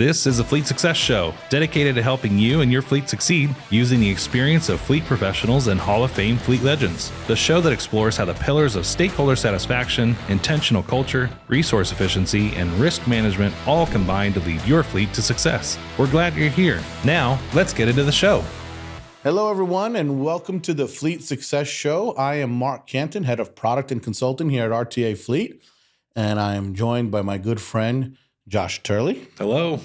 This is a Fleet Success Show, dedicated to helping you and your fleet succeed using the experience of fleet professionals and Hall of Fame fleet legends. The show that explores how the pillars of stakeholder satisfaction, intentional culture, resource efficiency, and risk management all combine to lead your fleet to success. We're glad you're here. Now, let's get into the show. Hello, everyone, and welcome to the Fleet Success Show. I am Marc Canton, Head of Product and Consulting here at RTA Fleet, and I am joined by my good friend, Josh Turley. Hello.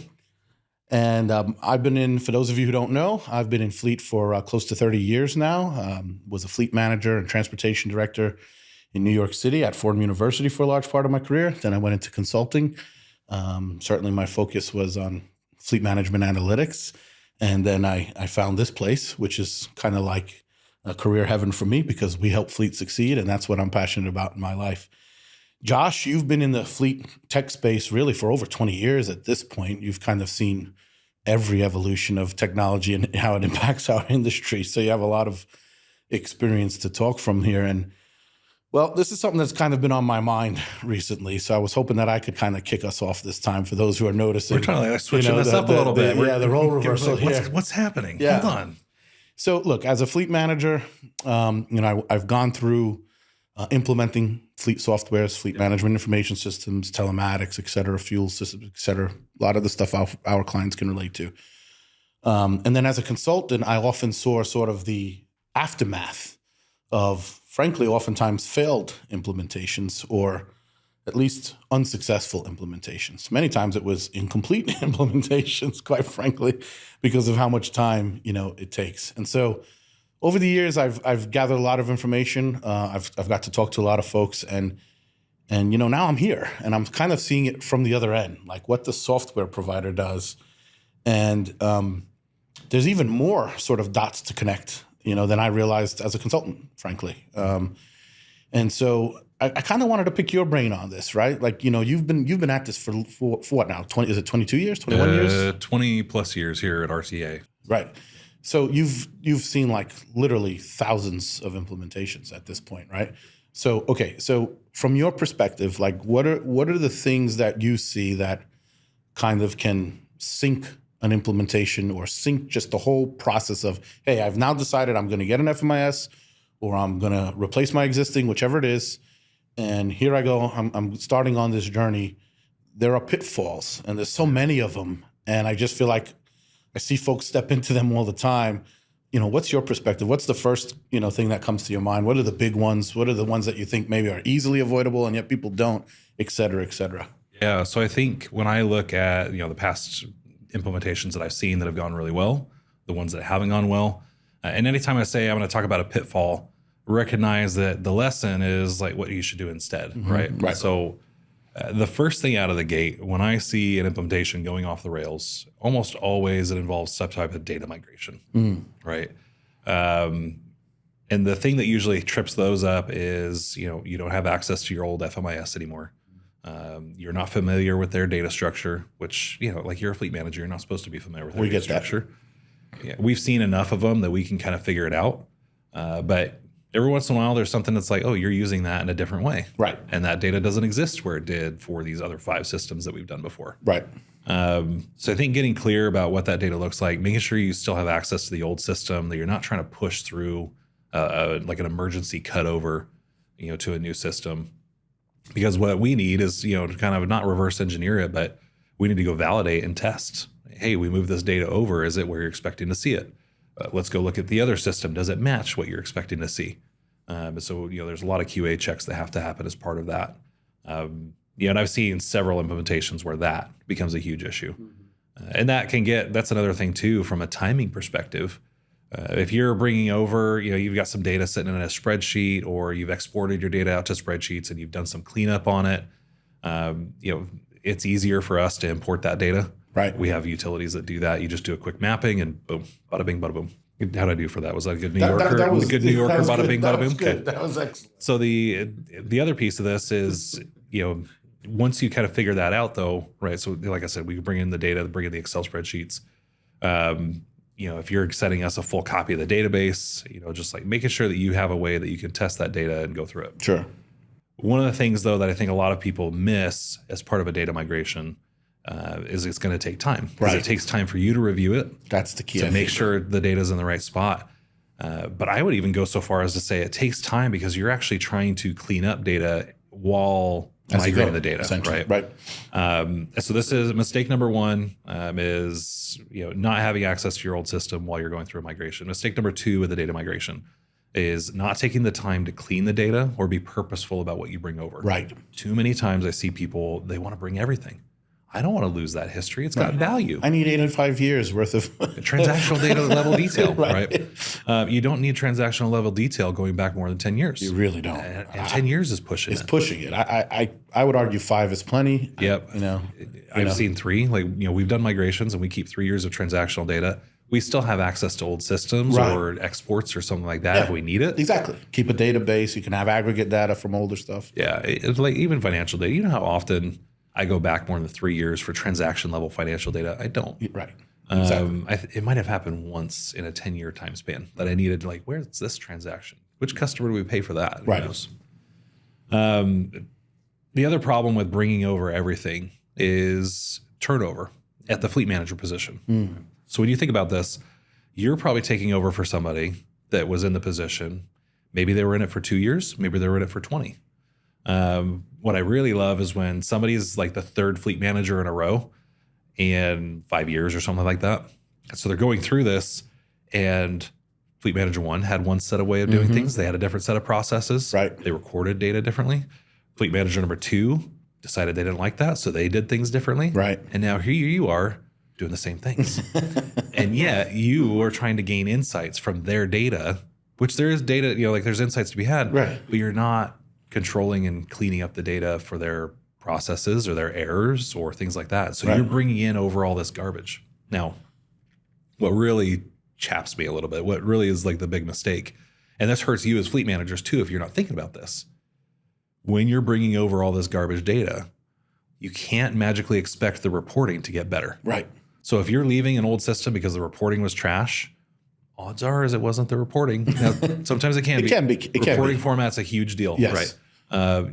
And I've been in, for those of you who don't know, I've been in fleet for close to 30 years now. Was a fleet manager and transportation director in New York City at Fordham University for a large part of my career. Then I went into consulting. Certainly my focus was on fleet management analytics. And then I found this place, which is kind of like a career heaven for me because we help fleet succeed. And that's what I'm passionate about in my life. Josh, you've been in the fleet tech space really for over 20 years at this point. You've kind of seen every evolution of technology and how it impacts our industry. So you have a lot of experience to talk from here. And well, this is something that's kind of been on my mind recently. So I was hoping that I could kind of kick us off this time for those who are noticing. We're trying to switch this up a little bit. The role reversal here. What's happening? Yeah. Hold on. So look, as a fleet manager, I've gone through implementing fleet softwares, fleet management information systems, telematics, et cetera, fuel systems, et cetera. A lot of the stuff our clients can relate to. And then as a consultant, I often saw sort of the aftermath of, frankly, oftentimes failed implementations or at least unsuccessful implementations. Many times it was incomplete implementations, quite frankly, because of how much time, it takes. And so over the years, I've gathered a lot of information. I've got to talk to a lot of folks, and now I'm here, and I'm kind of seeing it from the other end, like what the software provider does, and there's even more sort of dots to connect, than I realized as a consultant, frankly. And so I kind of wanted to pick your brain on this, right? Like you've been at this for what now? 20? Is it 22 years? 21 years? 20 plus years here at RTA. Right. So you've seen like literally thousands of implementations at this point, right? So okay, so from your perspective, like what are the things that you see that kind of can sync an implementation or sync just the whole process of, hey, I've now decided I'm going to get an FMIS or I'm going to replace my existing, whichever it is, and here I go. I'm starting on this journey. There are pitfalls, and there's so many of them, and I just feel like I see folks step into them all the time. What's your perspective? What's the first, thing that comes to your mind? What are the big ones? What are the ones that you think maybe are easily avoidable and yet people don't, et cetera, et cetera? Yeah. So I think when I look at, the past implementations that I've seen that have gone really well, the ones that haven't gone well, and anytime I say I'm going to talk about a pitfall, recognize that the lesson is like what you should do instead, right? Right. So the first thing out of the gate, when I see an implementation going off the rails, almost always it involves some type of data migration, right? And the thing that usually trips those up is, you don't have access to your old FMIS anymore. You're not familiar with their data structure, which, like you're a fleet manager, you're not supposed to be familiar with their data structure. Yeah, we've seen enough of them that we can kind of figure it out. But every once in a while, there's something that's like, oh, you're using that in a different way. Right. And that data doesn't exist where it did for these other 5 systems that we've done before. Right. So I think getting clear about what that data looks like, making sure you still have access to the old system, that you're not trying to push through like an emergency cutover, to a new system. Because what we need is, to kind of not reverse engineer it, but we need to go validate and test. Hey, we moved this data over. Is it where you're expecting to see it? Let's go look at the other system. Does it match what you're expecting to see? So, there's a lot of QA checks that have to happen as part of that. And I've seen several implementations where that becomes a huge issue. And that's another thing too, from a timing perspective. If you're bringing over, you've got some data sitting in a spreadsheet or you've exported your data out to spreadsheets and you've done some cleanup on it, it's easier for us to import that data. Right. We have utilities that do that. You just do a quick mapping and boom, bada bing, bada boom. How'd I do for that? Was that a good New Yorker? That was a good New Yorker, bada good. bing, bada boom? Okay. That was excellent. So the other piece of this is, once you kind of figure that out though, right? So like I said, we bring in the data, bring in the Excel spreadsheets. If you're sending us a full copy of the database, just like making sure that you have a way that you can test that data and go through it. Sure. One of the things though that I think a lot of people miss as part of a data migration is it's going to take time, because Right. it takes time for you to review it, That's the key. to make sure the data is in the right spot. But I would even go so far as to say it takes time because you're actually trying to clean up data while migrating the data, right? Right. So this is mistake number one, is not having access to your old system while you're going through a migration. Mistake number two with the data migration is not taking the time to clean the data or be purposeful about what you bring over. Right. Too many times I see people, they want to bring everything. I don't want to lose that history. It's got value. I need 8 and 5 years worth of Transactional data level detail, right? You don't need transactional level detail going back more than 10 years. You really don't. And 10 years is pushing It's it. pushing it. I would argue 5 is plenty. Yep. I've seen 3. We've done migrations and we keep 3 years of transactional data. We still have access to old systems or exports or something like that if we need it. Exactly. Keep a database. You can have aggregate data from older stuff. Yeah. It's like even financial data. You know how often I go back more than 3 years for transaction level financial data? I don't. Right. Exactly. It might have happened once in a 10-year time span that I needed to where's this transaction? Which customer do we pay for that? Who knows? The other problem with bringing over everything is turnover at the fleet manager position. So when you think about this, you're probably taking over for somebody that was in the position. Maybe they were in it for 2 years. Maybe they were in it for 20. What I really love is when somebody's like the third fleet manager in a row in 5 years or something like that. So they're going through this, and fleet manager 1 had one set of way of doing things. They had a different set of processes. Right. They recorded data differently. Fleet manager number 2 decided they didn't like that, so they did things differently. Right. And now here you are doing the same things. And yet you are trying to gain insights from their data, which there is data, there's insights to be had. Right. But you're not controlling and cleaning up the data for their processes or their errors or things like that. So you're bringing in over all this garbage. Now, what really chaps me a little bit, what really is like the big mistake, and this hurts you as fleet managers too if you're not thinking about this. When you're bringing over all this garbage data, you can't magically expect the reporting to get better. Right. So if you're leaving an old system because the reporting was trash, odds are is it wasn't the reporting. Now, sometimes it can be. Reporting format's a huge deal, right?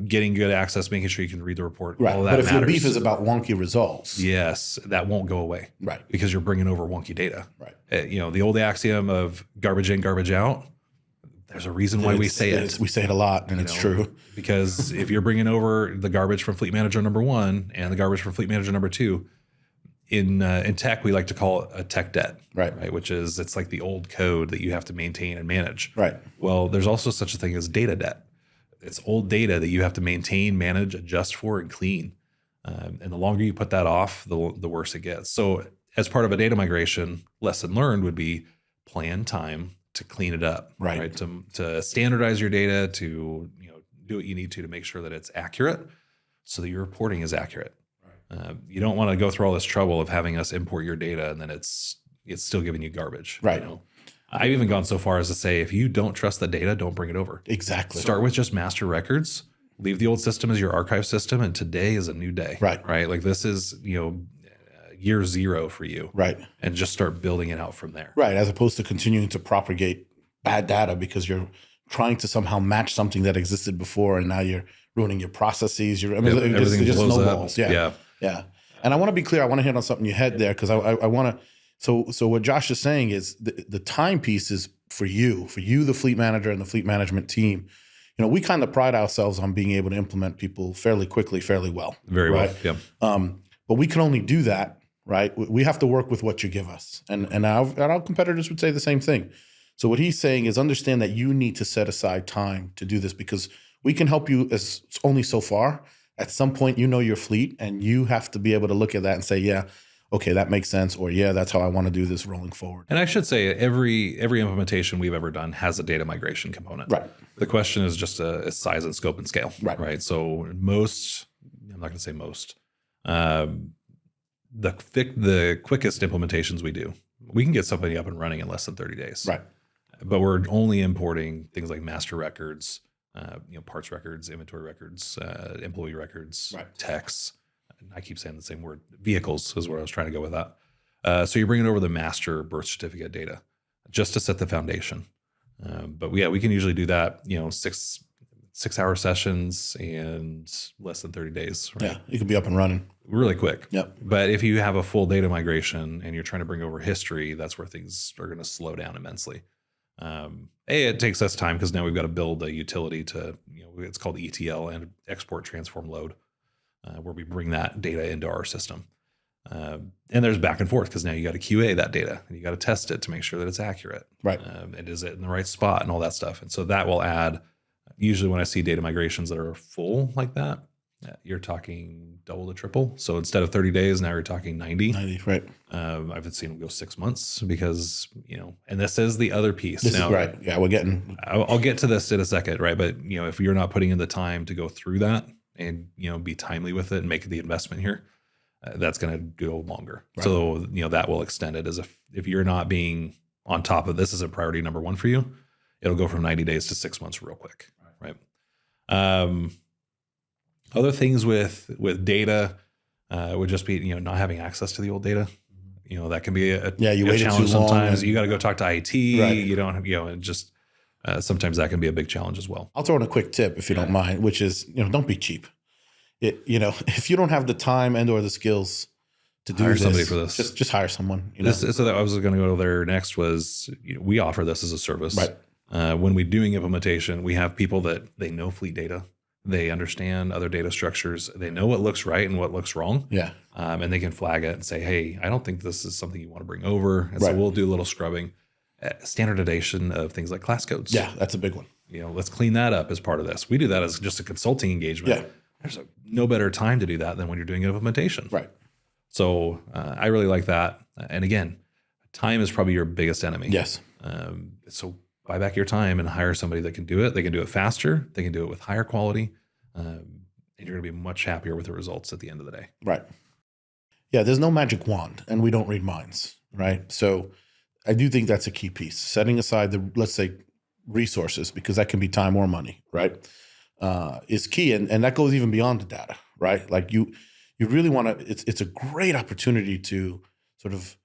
Getting good access, making sure you can read the report. Right. All that But if matters. your beef is about wonky results. Yes, that won't go away. Right. Because you're bringing over wonky data. Right. The old axiom of garbage in, garbage out, there's a reason why we say it. We say it a lot, and it's true. Because if you're bringing over the garbage from fleet manager number 1 and the garbage from fleet manager number 2, in tech, we like to call it a tech debt, right? Which is, it's like the old code that you have to maintain and manage. Right. Well, there's also such a thing as data debt. It's old data that you have to maintain, manage, adjust for, and clean. And the longer you put that off, the worse it gets. So as part of a data migration, lesson learned would be plan time to clean it up, right? To standardize your data, to do what you need to make sure that it's accurate, so that your reporting is accurate. You don't want to go through all this trouble of having us import your data and then it's still giving you garbage. Right. I've even gone so far as to say, if you don't trust the data, don't bring it over. Exactly. Start with just master records. Leave the old system as your archive system, and today is a new day. Right. Like this is year 0 for you. Right. And just start building it out from there. Right. As opposed to continuing to propagate bad data because you're trying to somehow match something that existed before, and now you're ruining your processes. It just snowballs. Yeah. And I want to be clear. I want to hit on something you had there because I want to. So what Josh is saying is the time piece is for you, the fleet manager and the fleet management team. We kind of pride ourselves on being able to implement people fairly quickly, fairly well. Very well. Yeah. But we can only do that, right? We have to work with what you give us, and our competitors would say the same thing. So what he's saying is understand that you need to set aside time to do this because we can help you as only so far. At some point, your fleet, and you have to be able to look at that and say, yeah, okay, that makes sense, or yeah, that's how I want to do this rolling forward. And I should say every implementation we've ever done has a data migration component. Right. The question is just a size and scope and scale. Right. So I'm not going to say most. The quickest implementations we do, we can get somebody up and running in less than 30 days. Right. But we're only importing things like master records, parts records, inventory records, employee records, techs. I keep saying the same word. Vehicles is where I was trying to go with that. So you're bringing over the master birth certificate data just to set the foundation. But yeah, we can usually do that, 6-hour sessions and less than 30 days, right? Yeah, you could be up and running really quick. Yep. But if you have a full data migration and you're trying to bring over history, that's where things are going to slow down immensely. It takes us time because now we've got to build a utility to, it's called ETL, and export transform load, where we bring that data into our system. And there's back and forth because now you got to QA that data and you got to test it to make sure that it's accurate. Right. And is it in the right spot and all that stuff. And so that will add, usually when I see data migrations that are full like that, you're talking double to triple. So instead of 30 days, now you're talking 90. 90, right. I've seen them go 6 months because, and this is the other piece. This now, is right. Yeah, we're getting. I'll get to this in a second, right? But, if you're not putting in the time to go through that and, be timely with it and make the investment here, that's going to go longer. Right. So, that will extend it as if you're not being on top of this as a priority number one for you, it'll go from 90 days to 6 months real quick. Right. Other things with data would just be, not having access to the old data. That can be a challenge sometimes. You got to go talk to IT. Right. You don't, and just sometimes that can be a big challenge as well. I'll throw in a quick tip if you don't mind, which is, don't be cheap. If you don't have the time and or the skills to do hire somebody for this, just hire someone. So that I was going to go there next was, we offer this as a service. Right. When we're doing implementation, we have people that they know fleet data. They understand other data structures. They know what looks right and what looks wrong. Yeah. And they can flag it and say, hey, I don't think this is something you want to bring over. And so we'll do a little scrubbing. Standardization of things like class codes. Yeah, that's a big one. Let's clean that up as part of this. We do that as just a consulting engagement. Yeah. There's no better time to do that than when you're doing implementation. Right. So I really like that. And again, time is probably your biggest enemy. Yes. So buy back your time and hire somebody that can do it. They can do it faster. They can do it with higher quality. And you're going to be much happier with the results at the end of the day. Right. Yeah, there's no magic wand, and we don't read minds, right? So I do think that's a key piece. Setting aside the, let's say, resources, because that can be time or money, right, is key. And that goes even beyond the data, right? Like you really want to, it's a great opportunity to sort of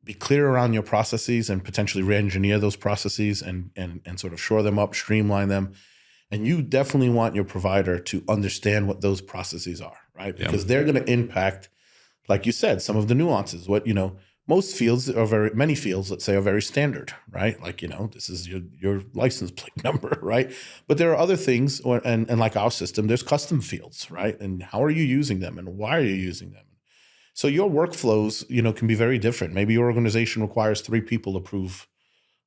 be clear around your processes and potentially re-engineer those processes and sort of shore them up, streamline them. And you definitely want your provider to understand what those processes are, right? Because they're going to impact, like you said, some of the nuances. What, most fields are many fields, let's say, are very standard, right? Like, this is your license plate number, right? But there are other things, and like our system, there's custom fields, right? And how are you using them and why are you using them? So your workflows, can be very different. Maybe your organization requires 3 people to approve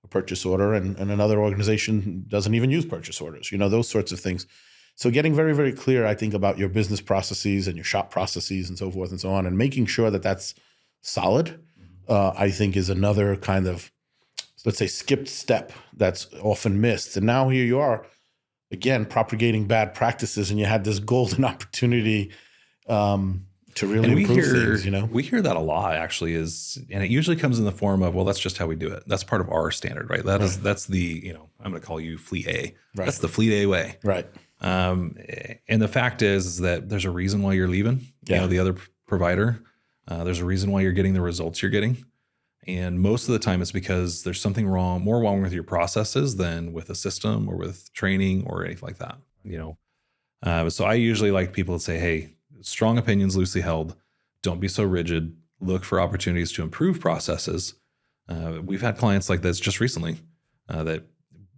a purchase order and another organization doesn't even use purchase orders, those sorts of things. So getting very, very clear, I think, about your business processes and your shop processes and so forth and so on, and making sure that that's solid, I think is another kind of, let's say, skipped step that's often missed. And now here you are, again, propagating bad practices, and you had this golden opportunity to really improve things, We hear that a lot, actually, and it usually comes in the form of, well, that's just how we do it. That's part of our standard, right? That's the, I'm going to call you Fleet A. Right. That's the Fleet A way. Right. And the fact is that there's a reason why you're leaving, the other provider. There's a reason why you're getting the results you're getting. And most of the time it's because there's something more wrong with your processes than with a system or with training or anything like that, So I usually like people to say, hey, strong opinions loosely held. Don't be so rigid. Look for opportunities to improve processes. We've had clients like this just recently that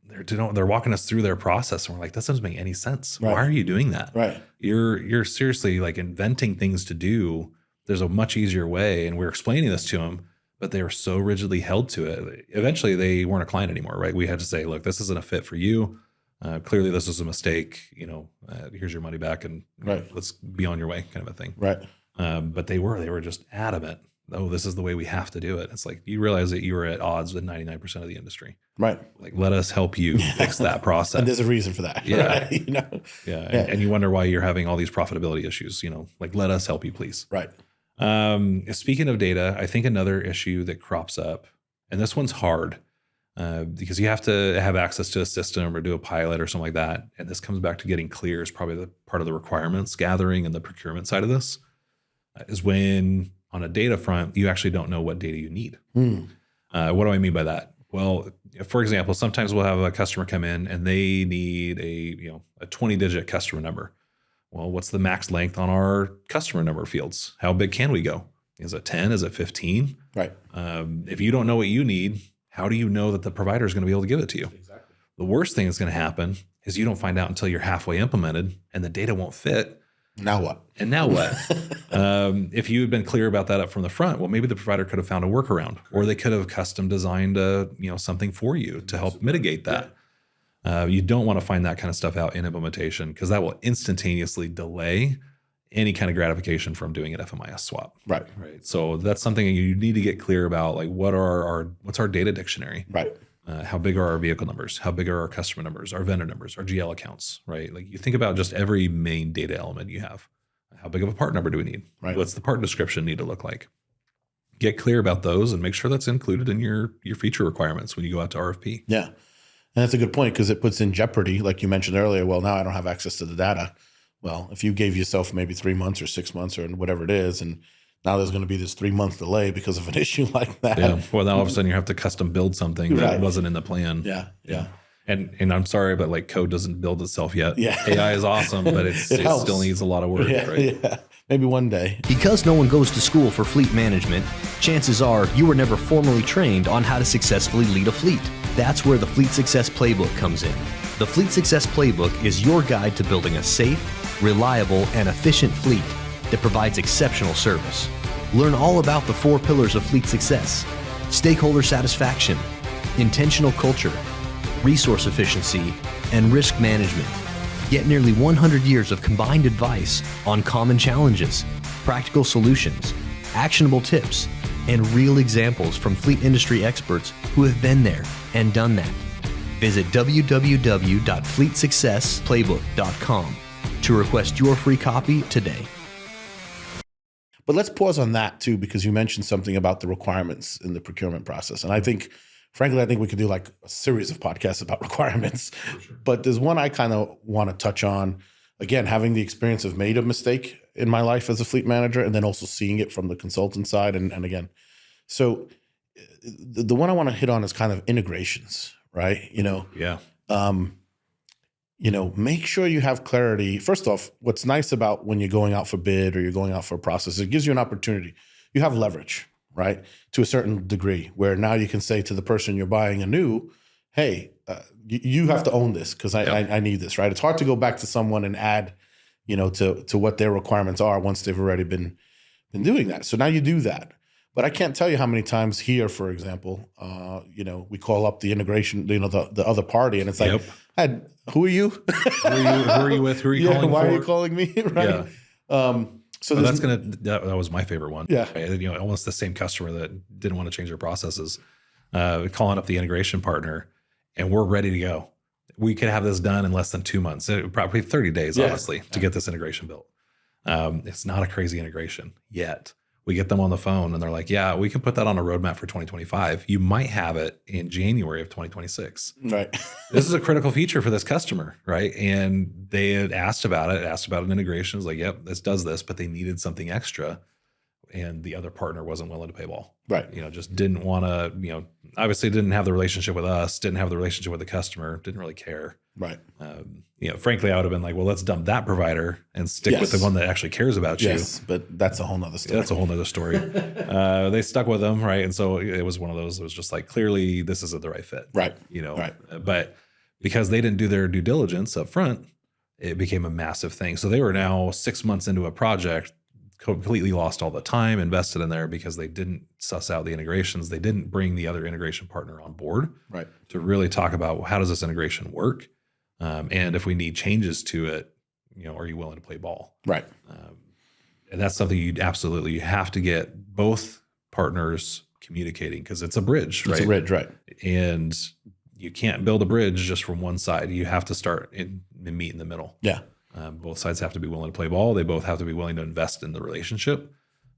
they're walking us through their process, and we're like, that doesn't make any sense. Right. Why are you doing that? Right. You're seriously like inventing things to do. There's a much easier way, and we're explaining this to them, but they were so rigidly held to it. Eventually, they weren't a client anymore. Right? We had to say, look, this isn't a fit for you. Clearly, this was a mistake. Here's your money back, and let's be on your way, kind of a thing. Right. But they were just adamant. Oh, this is the way we have to do it. It's like, you realize that you were at odds with 99% of the industry. Right. Like, let us help you fix that process. And there's a reason for that. Yeah. Right? Yeah. And you wonder why you're having all these profitability issues. Like, let us help you, please. Right. Speaking of data, I think another issue that crops up, and this one's hard because you have to have access to a system or do a pilot or something like that. And this comes back to getting clear is probably the part of the requirements gathering and the procurement side of this is when on a data front, you actually don't know what data you need. What do I mean by that? Well, for example, sometimes we'll have a customer come in and they need a 20-digit customer number. Well, what's the max length on our customer number fields? How big can we go? Is it 10? Is it 15? Right. If you don't know what you need, how do you know that the provider is going to be able to give it to you? Exactly. The worst thing that's going to happen is you don't find out until you're halfway implemented and the data won't fit. Now what? And now what? If you had been clear about that up from the front, well, maybe the provider could have found a workaround, or they could have custom designed something for you to help mitigate that. You don't want to find that kind of stuff out in implementation, because that will instantaneously delay any kind of gratification from doing an FMIS swap. Right. Right. So that's something you need to get clear about. Like, what's our data dictionary? Right. How big are our vehicle numbers? How big are our customer numbers, our vendor numbers, our GL accounts, right? Like, you think about just every main data element you have. How big of a part number do we need? Right. What's the part description need to look like? Get clear about those and make sure that's included in your feature requirements when you go out to RFP. Yeah. And that's a good point, because it puts in jeopardy, like you mentioned earlier, well, now I don't have access to the data. Well, if you gave yourself maybe 3 months or 6 months or whatever it is, and now there's going to be this 3-month delay because of an issue like that. Yeah. Well, now all of a sudden you have to custom build something that wasn't in the plan. Yeah. Yeah. And I'm sorry, but like, code doesn't build itself yet. Yeah. AI is awesome, but it still needs a lot of work. Yeah. Right? Yeah. Maybe one day. Because no one goes to school for fleet management, chances are you were never formally trained on how to successfully lead a fleet. That's where the Fleet Success Playbook comes in. The Fleet Success Playbook is your guide to building a safe, reliable, and efficient fleet that provides exceptional service. Learn all about the 4 pillars of fleet success: stakeholder satisfaction, intentional culture, resource efficiency, and risk management. Get nearly 100 years of combined advice on common challenges, practical solutions, actionable tips, and real examples from fleet industry experts who have been there and done that. Visit www.fleetsuccessplaybook.com to request your free copy today. But let's pause on that too, because you mentioned something about the requirements in the procurement process. And I think, frankly, I think we could do like a series of podcasts about requirements. Sure. But there's one I kind of want to touch on. Again, having the experience of made a mistake in my life as a fleet manager, and then also seeing it from the consultant side. And again, so the one I want to hit on is kind of integrations, right? Yeah. Make sure you have clarity. First off, what's nice about when you're going out for bid or you're going out for a process, it gives you an opportunity. You have leverage, right? To a certain degree, where now you can say to the person you're buying a new, hey, you have to own this, because I need this, right? It's hard to go back to someone and add, to what their requirements are once they've already been doing that. So now you do that. But I can't tell you how many times here, for example, we call up the integration, the other party, and it's like, who are you? Who are you with? Who are you calling why for? are you calling me? Right. Yeah. So that was my favorite one. Yeah. Right? Almost the same customer that didn't want to change their processes, calling up the integration partner, and we're ready to go. We could have this done in less than 2 months, probably 30 days, honestly, to get this integration built. It's not a crazy integration yet. We get them on the phone and they're like, yeah, we can put that on a roadmap for 2025. You might have it in January of 2026. Right. This is a critical feature for this customer, right? And they had asked about an integration. It's like, yep, this does this, but they needed something extra. And the other partner wasn't willing to pay ball. Right. Just didn't want to, obviously didn't have the relationship with us, didn't have the relationship with the customer, didn't really care. Right. Frankly, I would have been like, well, let's dump that provider and stick with the one that actually cares about you. Yes, but that's a whole nother story. That's a whole nother story. They stuck with them, right? And so it was one of those, it was just like, clearly this isn't the right fit. Right. Right. But because they didn't do their due diligence up front, it became a massive thing. So they were now 6 months into a project, completely lost all the time invested in there because they didn't suss out the integrations. They didn't bring the other integration partner on board to really talk about, well, how does this integration work? And if we need changes to it, are you willing to play ball? Right. And that's something you have to get both partners communicating, because it's a bridge, right? It's a bridge, right. And you can't build a bridge just from one side. You have to start and meet in the middle. Yeah. Both sides have to be willing to play ball. They both have to be willing to invest in the relationship.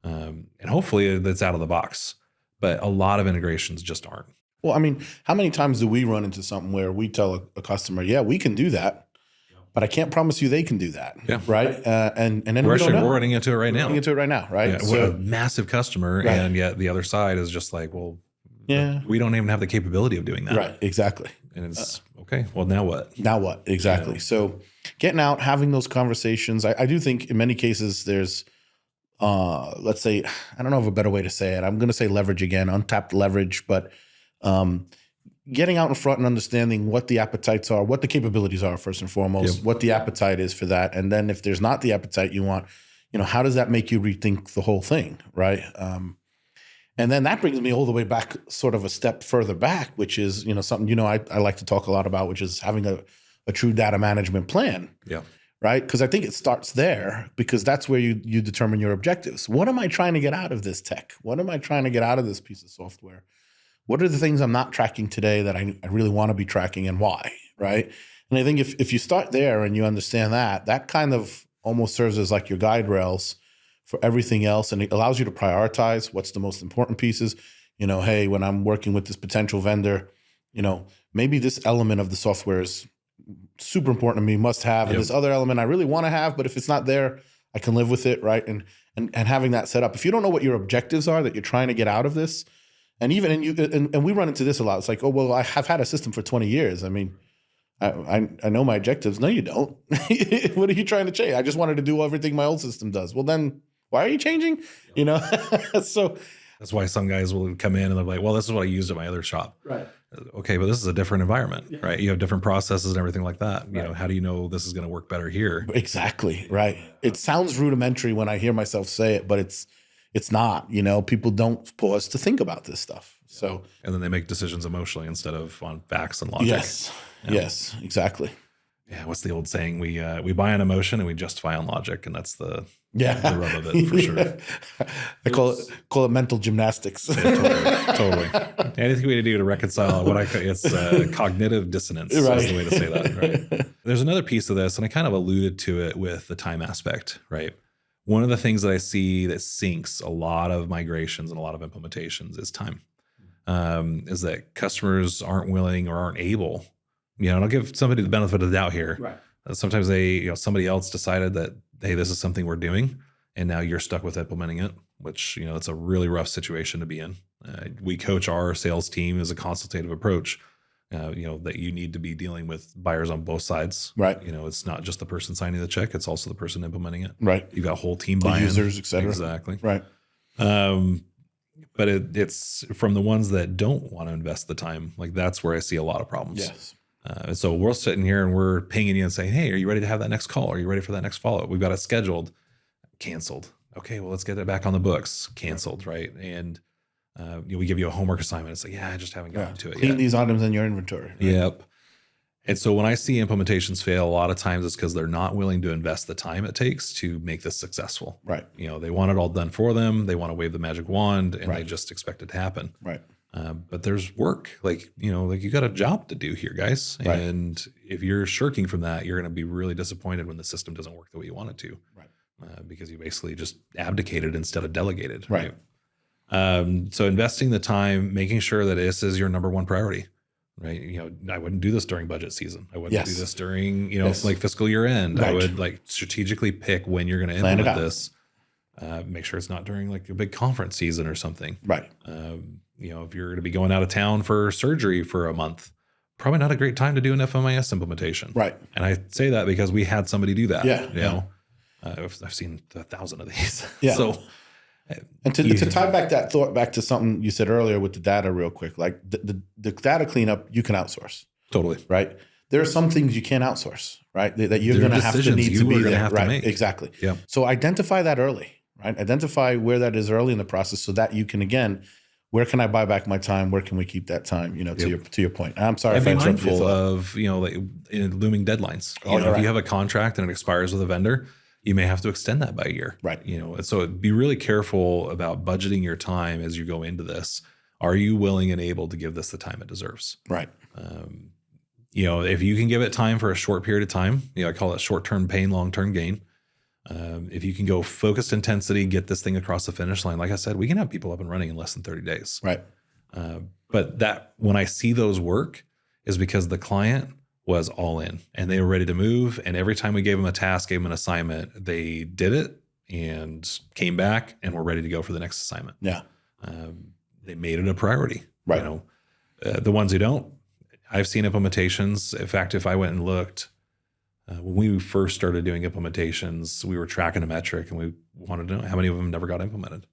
And hopefully that's out of the box. But a lot of integrations just aren't. Well, I mean, how many times do we run into something where we tell a customer, yeah, we can do that, but I can't promise you they can do that. Yeah. Right. And then we're running into it right now. Right. Yeah, so, a massive customer. Right. And yet the other side is just like, well, Yeah. We don't even have the capability of doing that. Right. Exactly. And it's okay. Well, now what? Now what? Exactly. Yeah. So getting out, having those conversations. I do think in many cases there's, let's say, I don't know of a better way to say it. I'm going to say leverage again, untapped leverage, but getting out in front and understanding what the appetites are, what the capabilities are first and foremost, what the appetite is for that. And then if there's not the appetite you want, how does that make you rethink the whole thing? Right. And then that brings me all the way back, sort of a step further back, which is, something, I like to talk a lot about, which is having a true data management plan. Yeah. Right. Because I think it starts there, because that's where you determine your objectives. What am I trying to get out of this tech? What am I trying to get out of this piece of software? What are the things I'm not tracking today that I really want to be tracking, and why? Right. And I think if you start there and you understand that kind of almost serves as like your guide rails for everything else. And it allows you to prioritize what's the most important pieces. Hey, when I'm working with this potential vendor, maybe this element of the software is super important to me, must have. And this other element I really want to have, but if it's not there, I can live with it. Right. And having that set up. If you don't know what your objectives are that you're trying to get out of this, and we run into this a lot. It's like, oh, well, I have had a system for 20 years. I mean, I know my objectives. No, you don't. What are you trying to change? I just wanted to do everything my old system does. Well, then why are you changing? So that's why some guys will come in and they're like, well, this is what I used at my other shop. Right. Okay, but this is a different environment, right? You have different processes and everything like that. Right. How do you know this is going to work better here? Exactly. Right. It sounds rudimentary when I hear myself say it, but it's not. People don't pause to think about this stuff. So, and then they make decisions emotionally instead of on facts and logic. Yes. Yes. Exactly. Yeah. What's the old saying? We buy on emotion and we justify on logic, and that's the rub of it for sure. I call it mental gymnastics. Yeah, totally. Anything we do to reconcile it's cognitive dissonance. Right. Is the way to say that. Right. There's another piece of this, and I kind of alluded to it with the time aspect. Right. One of the things that I see that sinks a lot of migrations and a lot of implementations is time. Is that customers aren't willing or aren't able. And I'll give somebody the benefit of the doubt here. Right. Sometimes somebody else decided that, hey, this is something we're doing, and now you're stuck with implementing it, which, it's a really rough situation to be in. We coach our sales team as a consultative approach, that you need to be dealing with buyers on both sides. Right. It's not just the person signing the check, it's also the person implementing it. Right. You've got a whole team the buy-in. Users, et cetera. Exactly. Right. But it's from the ones that don't want to invest the time. Like, that's where I see a lot of problems. Yes. And so we're sitting here and we're pinging you and saying, hey, are you ready to have that next call? Are you ready for that next follow-up? We've got it scheduled. Canceled. Okay, well, let's get it back on the books. Canceled, right? And we give you a homework assignment. It's like, yeah, I just haven't gotten to it Clean yet. these items in your inventory. Right? Yep. And so when I see implementations fail, a lot of times it's because they're not willing to invest the time it takes to make this successful. Right. They want it all done for them. They want to wave the magic wand, and Right. they just expect it to happen. Right. But there's work, you got a job to do here, guys. Right. And if you're shirking from that, you're going to be really disappointed when the system doesn't work the way you want it to. Right. Because you basically just abdicated instead of delegated. Right. So investing the time, making sure that this is your number one priority. Right. I wouldn't do this during budget season. I wouldn't do this during, like fiscal year end. Right. I would strategically pick when you're going to implement this. Make sure it's not during like a big conference season or something. Right. If you're going to be going out of town for surgery for a month, probably not a great time to do an FMIS implementation. Right. And I say that because we had somebody do that. Yeah. I've seen 1,000 of these. Yeah. So, and to tie back that thought back to something you said earlier with the data real quick, like the data cleanup, you can outsource. Totally. Right. There are some things you can't outsource, right? That you're going to have to need to be there. Right. Exactly. Yeah. So identify that early, right? Identify where that is early in the process so that you can, again, where can I buy back my time? Where can we keep that time? To your point. I'm sorry. And be mindful of, looming deadlines. If you have a contract and it expires with a vendor, you may have to extend that by a year. Right. So be really careful about budgeting your time as you go into this. Are you willing and able to give this the time it deserves? Right. If you can give it time for a short period of time, I call it short-term pain, long-term gain. If you can go focused intensity, get this thing across the finish line, like I said, we can have people up and running in less than 30 days. Right. But that when I see those work is because the client was all in and they were ready to move. And every time we gave them a task, gave them an assignment, they did it and came back and were ready to go for the next assignment. Yeah. They made it a priority. Right. The ones who don't, I've seen implementations. In fact, if I went and looked, when we first started doing implementations, we were tracking a metric and we wanted to know how many of them never got implemented.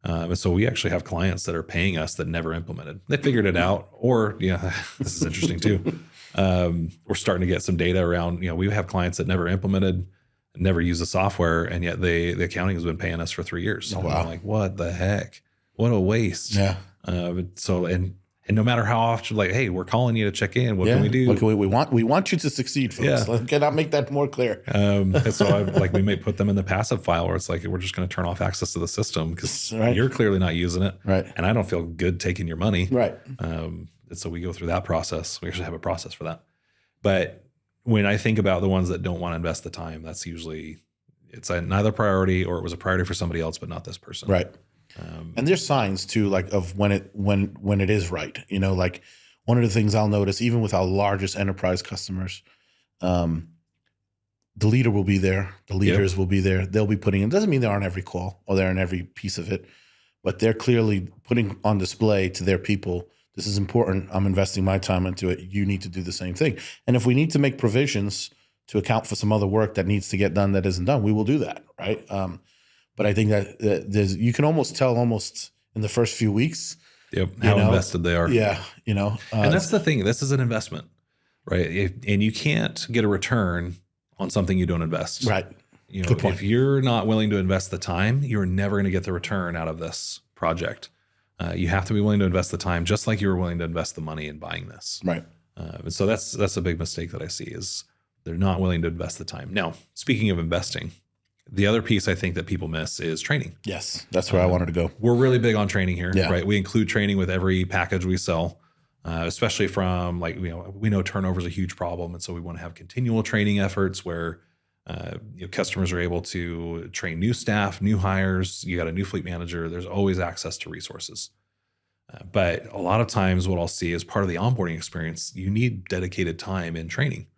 And so we actually have clients that are paying us that never implemented. They figured it out, or this is interesting too. We're starting to get some data around, we have clients that never implemented, never use the software, and yet the accounting has been paying us for 3 years. Oh, And wow. I'm like, what the heck? What a waste. Yeah. And no matter how often, like, hey, we're calling you to check in. What can we do? What can we want you to succeed, folks. Yeah. Can I make that more clear? And so we may put them in the passive file where it's like, we're just going to turn off access to the system because Right. you're clearly not using it. Right. And I don't feel good taking your money. Right. And so we go through that process. We actually have a process for that. But when I think about the ones that don't want to invest the time, that's usually, it's neither priority, or it was a priority for somebody else, but not this person. Right. And there's signs too, like of when it is right. Like one of the things I'll notice, even with our largest enterprise customers, the leader will be there. The leaders will be there. They'll be putting in. Doesn't mean they're on every call or they're on every piece of it, but they're clearly putting on display to their people, this is important. I'm investing my time into it. You need to do the same thing. And if we need to make provisions to account for some other work that needs to get done that isn't done, we will do that, right? But I think that you can almost tell in the first few weeks. Yep. How invested they are. Yeah. And that's the thing. This is an investment, right? And you can't get a return on something you don't invest. Right. Good point. If you're not willing to invest the time, you're never going to get the return out of this project. You have to be willing to invest the time, just like you were willing to invest the money in buying this. Right. And so that's a big mistake that I see, is they're not willing to invest the time. Now, speaking of investing, the other piece I think that people miss is training. Yes, that's where I wanted to go. We're really big on training here, Yeah. right? We include training with every package we sell, especially from we know turnover is a huge problem. And so we want to have continual training efforts where customers are able to train new staff, new hires. You got a new fleet manager. There's always access to resources. But a lot of times what I'll see is part of the onboarding experience, you need dedicated time in training.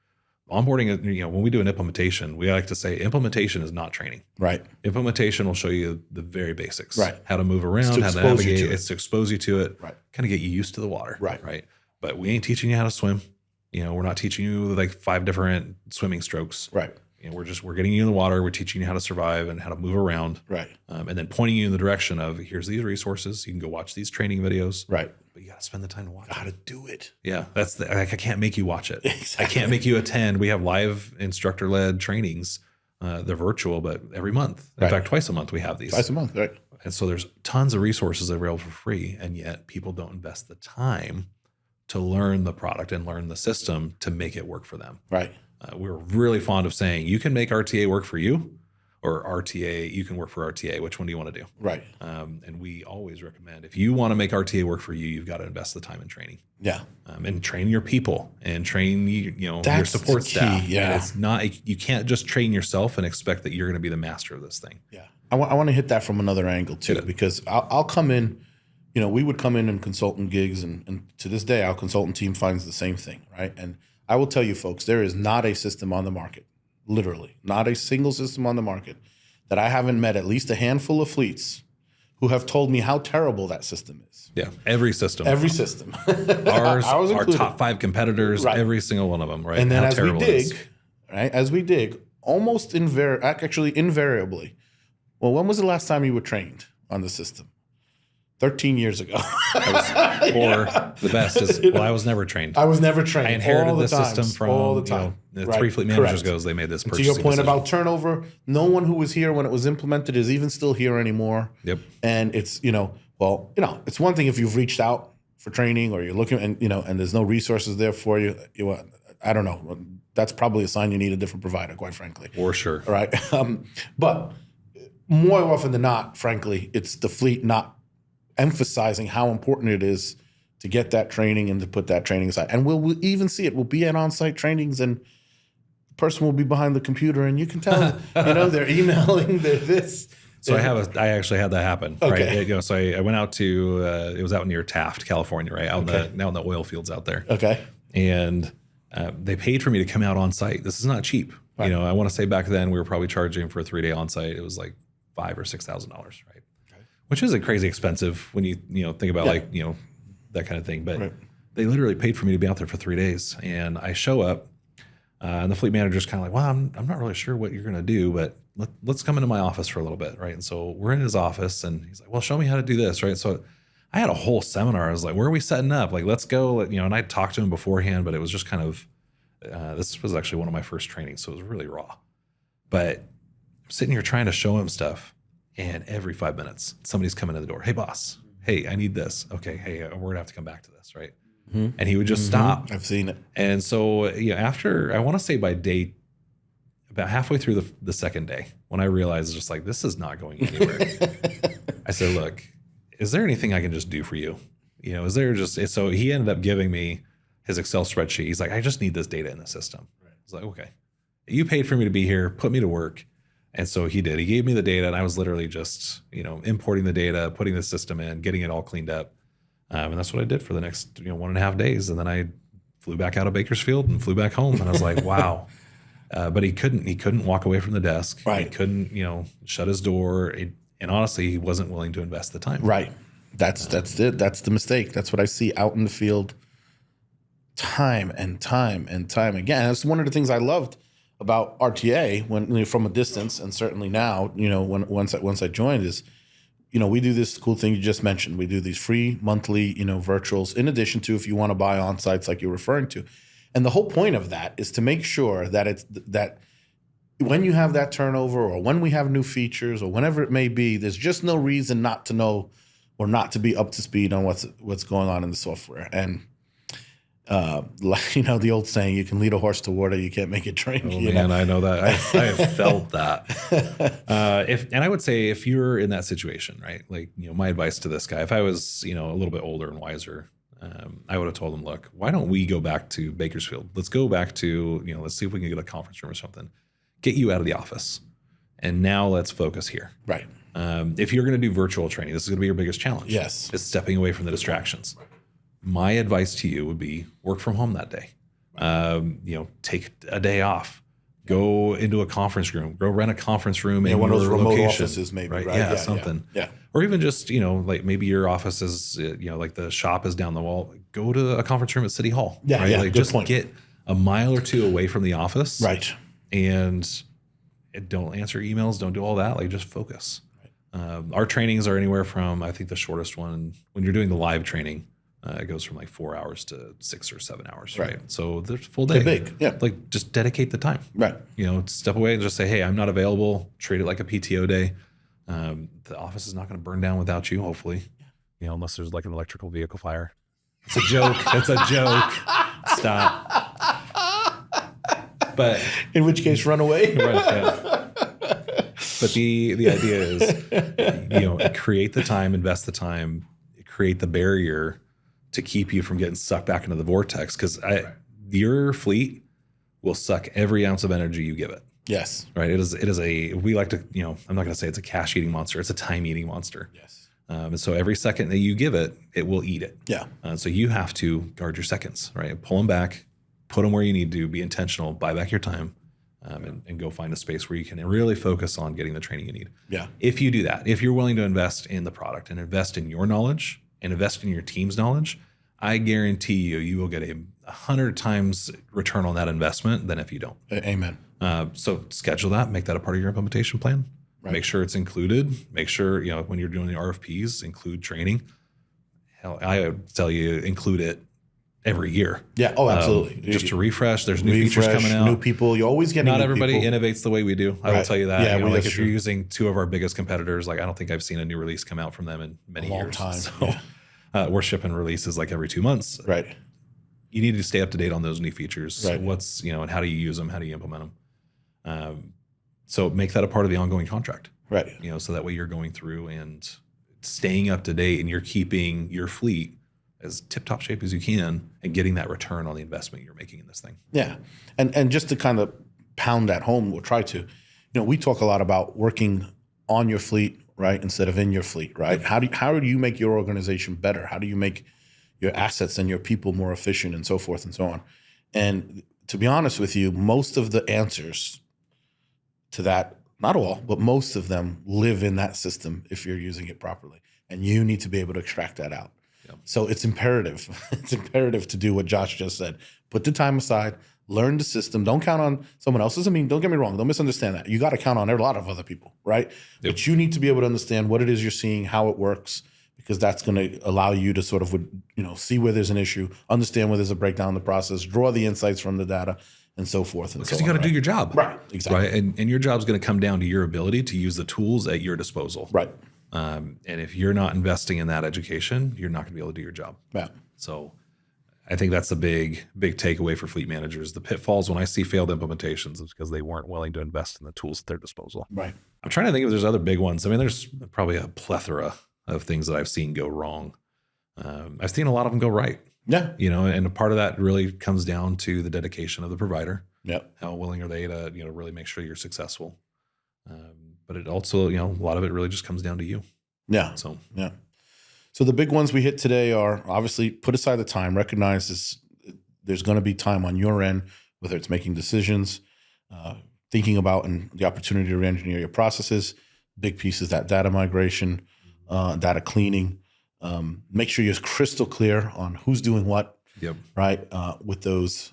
Onboarding, when we do an implementation, we like to say implementation is not training. Right. Implementation will show you the very basics. Right. How to move around, to how to expose you navigate. to it. It's to expose you to it. Right. Kind of get you used to the water. Right. Right. But we ain't teaching you how to swim. We're not teaching you like 5 different swimming strokes. Right. We're getting you in the water. We're teaching you how to survive and how to move around. Right. And then pointing you in the direction of, here's these resources. You can go watch these training videos. Right. But you got to spend the time to watch How it. to do it. Yeah, I can't make you watch it. Exactly. I can't make you attend. We have live instructor-led trainings. They're virtual, but every month. In Right. fact, twice a month we have these. Twice a month, right? And so there's tons of resources available for free, and yet people don't invest the time to learn the product and learn the system to make it work for them. Right. We're really fond of saying, you can make RTA work for you, or RTA, you can work for RTA. Which one do you want to do? Right. And we always recommend, if you want to make RTA work for you, you've got to invest the time in training. Yeah. And train your people and train your That's support the key, staff. yeah. And it's not, you can't just train yourself and expect that you're going to be the master of this thing. Yeah. I want to hit that from another angle too, Hit it. because I'll come in, we would come in consultant gigs, and to this day, our consultant team finds the same thing, right? And I will tell you folks, there is not a system on the market, literally, not a single system on the market that I haven't met at least a handful of fleets who have told me how terrible that system is. Yeah. Every system. Every system. Ours, our included. top 5 competitors, Right. every single one of them, right? And then How as we terrible it is. dig, right, almost invariably, well, when was the last time you were trained on the system? 13 years ago. Or the best is, well, I was never trained. I was never trained. I inherited all the the times, system from all the time. the Right, 3 fleet managers correct. goes. They made this To purchasing your point decision. about turnover, no one who was here when it was implemented is even still here anymore. Yep. And it's it's one thing if you've reached out for training or you're looking and there's no resources there for you. I don't know. That's probably a sign you need a different provider, quite frankly. For sure. All right. But more often than not, frankly, it's the fleet not emphasizing how important it is to get that training and to put that training aside. And we'll even see it. We'll be at on-site trainings and the person will be behind the computer and you can tell, they're emailing, they're this. So I actually had that happen, Okay. right? So I went out to, it was out near Taft, California, right? Out in the oil fields out there. Okay. And they paid for me to come out on site. This is not cheap. Right. I want to say back then we were probably charging for a 3-day on site. It was like $5,000 or $6,000, right? Okay. Which isn't crazy expensive when you think about that kind of thing. But Right. they literally paid for me to be out there for 3 days. And I show up, and the fleet manager's kind of like, well, I'm not really sure what you're going to do, but let's come into my office for a little bit. Right. And so we're in his office and he's like, well, show me how to do this. Right. So I had a whole seminar. I was like, where are we setting up? Like, let's go. And I talked to him beforehand, but it was just kind of, this was actually one of my first trainings. So it was really raw. But I'm sitting here trying to show him stuff. And every 5 minutes, somebody's coming to the door. Hey, boss. Hey, I need this. Okay. Hey, we're going to have to come back to this. Right. Mm-hmm. And he would just stop. I've seen it. And so, after, I want to say by day, about halfway through the second day, when I realized just like, this is not going anywhere, I said, look, is there anything I can just do for you? Is there so he ended up giving me his Excel spreadsheet. He's like, I just need this data in the system. I was like, okay, you paid for me to be here, put me to work. And so he did. He gave me the data, and I was literally just, importing the data, putting the system in, getting it all cleaned up. And that's what I did for the next, 1.5 days. And then I flew back out of Bakersfield and flew back home. And I was like, wow. But he couldn't walk away from the desk. Right. He couldn't, shut his door. And honestly, he wasn't willing to invest the time. Right. That's it. That's the mistake. That's what I see out in the field time and time and time again. That's one of the things I loved about RTA when from a distance, and certainly now, once I joined is, we do this cool thing you just mentioned. We do these free monthly, virtuals, in addition to if you want to buy on sites like you're referring to. And the whole point of that is to make sure that that when you have that turnover, or when we have new features, or whenever it may be, there's just no reason not to know or not to be up to speed on what's going on in the software. And the old saying, you can lead a horse to water, you can't make it drink. Oh, man, I know that. I have felt that. And I would say if you're in that situation, right, like, my advice to this guy, if I was, a little bit older and wiser, I would have told him, look, why don't we go back to Bakersfield? Let's go back to, let's see if we can get a conference room or something, get you out of the office. And now let's focus here. Right. If you're going to do virtual training, this is going to be your biggest challenge. Yes. Is stepping away from the distractions. My advice to you would be work from home that day. Take a day off. Go into a conference room. Go rent a conference room in one of those your remote location, offices, maybe. Right? Right? Yeah, something. Yeah. Or even just like maybe your office is like the shop is down the wall. Go to a conference room at City Hall. Yeah, right? yeah. Like Good just point. get a mile or two away from the office. Right. And don't answer emails. Don't do all that. Like just focus. Our trainings are anywhere from, I think the shortest one, when you're doing the live training, it goes from like 4 hours to 6 or 7 hours. Right. So there's full day. They're big. Yeah. Like just dedicate the time. Right. Step away and just say, hey, I'm not available. Treat it like a PTO day. The office is not going to burn down without you, hopefully. Unless there's like an electrical vehicle fire. It's a joke. It's a joke. Stop. But in which case, run away. Right, yeah. But the idea is, create the time, invest the time, create the barrier to keep you from getting sucked back into the vortex. Because your fleet will suck every ounce of energy you give it. Yes. Right. It is we like to, I'm not going to say it's a cash eating monster. It's a time eating monster. Yes. And so every second that you give it, it will eat it. Yeah. So you have to guard your seconds, right? Pull them back, put them where you need to, be intentional, buy back your time. And go find a space where you can really focus on getting the training you need. Yeah. If you do that, if you're willing to invest in the product and invest in your knowledge and invest in your team's knowledge, I guarantee you will get 100 times return on that investment than if you don't. Amen. So schedule that, make that a part of your implementation plan. Right. Make sure it's included. Make sure, when you're doing the RFPs, include training. Hell, I would tell you, include it every year. Yeah. Oh, absolutely. Just to refresh. There's new features coming out. New people. You always get. Not everybody innovates the way we do. I will tell you that. Yeah, like if you're using two of our biggest competitors, like I don't think I've seen a new release come out from them in many years. Long time. So we're shipping releases like every 2 months. Right. You need to stay up to date on those new features. Right. What's and how do you use them? How do you implement them? So make that a part of the ongoing contract. Right. So that way you're going through and staying up to date, and you're keeping your fleet as tip-top shape as you can and getting that return on the investment you're making in this thing. Yeah. And just to kind of pound that home, we'll try to, we talk a lot about working on your fleet, right, instead of in your fleet, right? How do you make your organization better? How do you make your assets and your people more efficient, and so forth and so on? And to be honest with you, most of the answers to that, not all, but most of them live in that system if you're using it properly. And you need to be able to extract that out. So it's imperative. It's imperative to do what Josh just said. Put the time aside, learn the system. Don't count on someone else. Doesn't mean, don't get me wrong, don't misunderstand that. You got to count on a lot of other people, right? Yep. But you need to be able to understand what it is you're seeing, how it works, because that's going to allow you to sort of, see where there's an issue, understand where there's a breakdown in the process, draw the insights from the data, and so forth. Because you got to do your job. Right, exactly. Right. And your job's going to come down to your ability to use the tools at your disposal. Right. And if you're not investing in that education, you're not going to be able to do your job. Yeah. So I think that's the big takeaway for fleet managers. The pitfalls when I see failed implementations is because they weren't willing to invest in the tools at their disposal. Right. I'm trying to think if there's other big ones. I mean, there's probably a plethora of things that I've seen go wrong. I've seen a lot of them go right. Yeah. And a part of that really comes down to the dedication of the provider. Yep. How willing are they to, really make sure you're successful? But it also, a lot of it really just comes down to you. Yeah. So, yeah. So the big ones we hit today are obviously put aside the time, recognize there's going to be time on your end, whether it's making decisions, thinking about and the opportunity to re-engineer your processes. Big piece is that data migration, data cleaning. Make sure you're crystal clear on who's doing what. Yep. Right. With those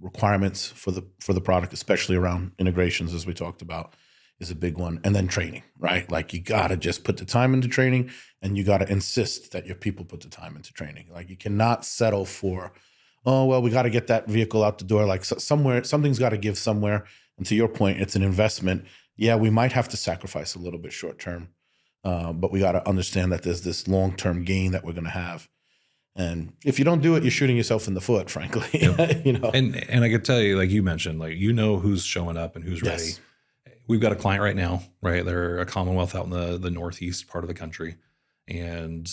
requirements for the product, especially around integrations, as we talked about, is a big one. And then training, right? Like you got to just put the time into training, and you got to insist that your people put the time into training. Like you cannot settle for, oh, well, we got to get that vehicle out the door. Like somewhere, something's got to give somewhere. And to your point, it's an investment. Yeah, we might have to sacrifice a little bit short term, but we got to understand that there's this long-term gain that we're going to have. And if you don't do it, you're shooting yourself in the foot, frankly. Yep. And I could tell you, like you mentioned, like who's showing up and who's ready. Yes. We've got a client right now, right? They're a Commonwealth out in the northeast part of the country, and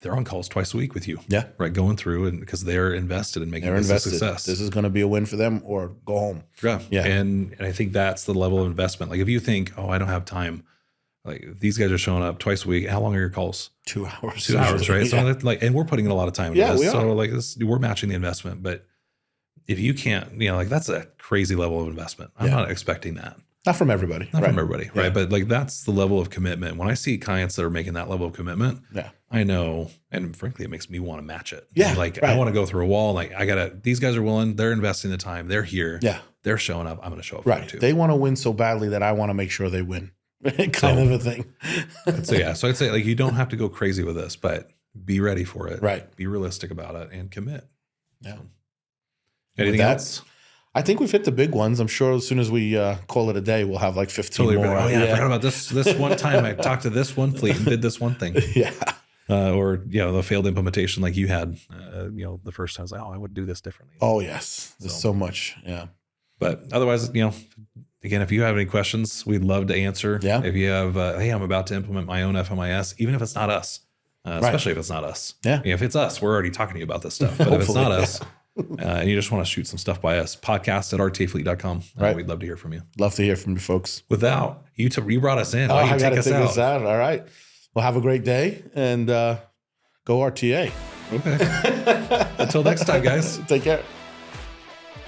they're on calls twice a week with you. Yeah. Right. Going through, and because they're invested in making this a success. This is going to be a win for them, or go home. Yeah. Yeah. And I think that's the level of investment. Like if you think, oh, I don't have time, like these guys are showing up twice a week. How long are your calls? 2 hours. 2 hours, right? Yeah. So that's and we're putting in a lot of time into Yeah, this. we are. So like this, we're matching the investment. But if you can't, that's a crazy level of investment. I'm not expecting that. Not from everybody. Not right. from everybody, right? Yeah. But like that's the level of commitment. When I see clients that are making that level of commitment, Yeah. I know, and frankly, it makes me want to match it. Yeah, like right. I want to go through a wall. Like these guys are willing. They're investing the time. They're here. Yeah. They're showing up. I'm going to show up for them Right. too. They want to win so badly that I want to make sure they win. kind of a thing. So I'd say like you don't have to go crazy with this, but be ready for it. Right. Be realistic about it and commit. Yeah. Anything else? I think we've hit the big ones. I'm sure as soon as we call it a day, we'll have like 15 Totally. more. Oh yeah, I forgot about this one time I talked to this one fleet and did this one thing. Yeah. Or the failed implementation like you had. The first time I was like, oh, I would do this differently. Oh yes, there's so much. Yeah. But otherwise, again, if you have any questions, we'd love to answer. Yeah. If you have, hey, I'm about to implement my own FMIS, even if it's not us, especially if it's not us. Yeah. If it's us, we're already talking to you about this stuff. But if it's not us, and you just want to shoot some stuff by us, podcast@rtafleet.com. Right. We'd love to hear from you. Love to hear from you folks. Without you brought us in. Oh, Why you I got to take take us us out? out. All right. Well, have a great day and go RTA. Okay. Until next time, guys. Take care.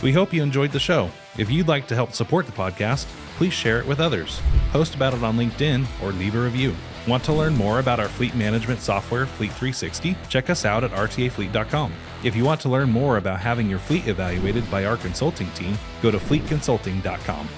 We hope you enjoyed the show. If you'd like to help support the podcast, please share it with others. Post about it on LinkedIn or leave a review. Want to learn more about our fleet management software, Fleet 360? Check us out at rtafleet.com. If you want to learn more about having your fleet evaluated by our consulting team, go to fleetconsulting.com.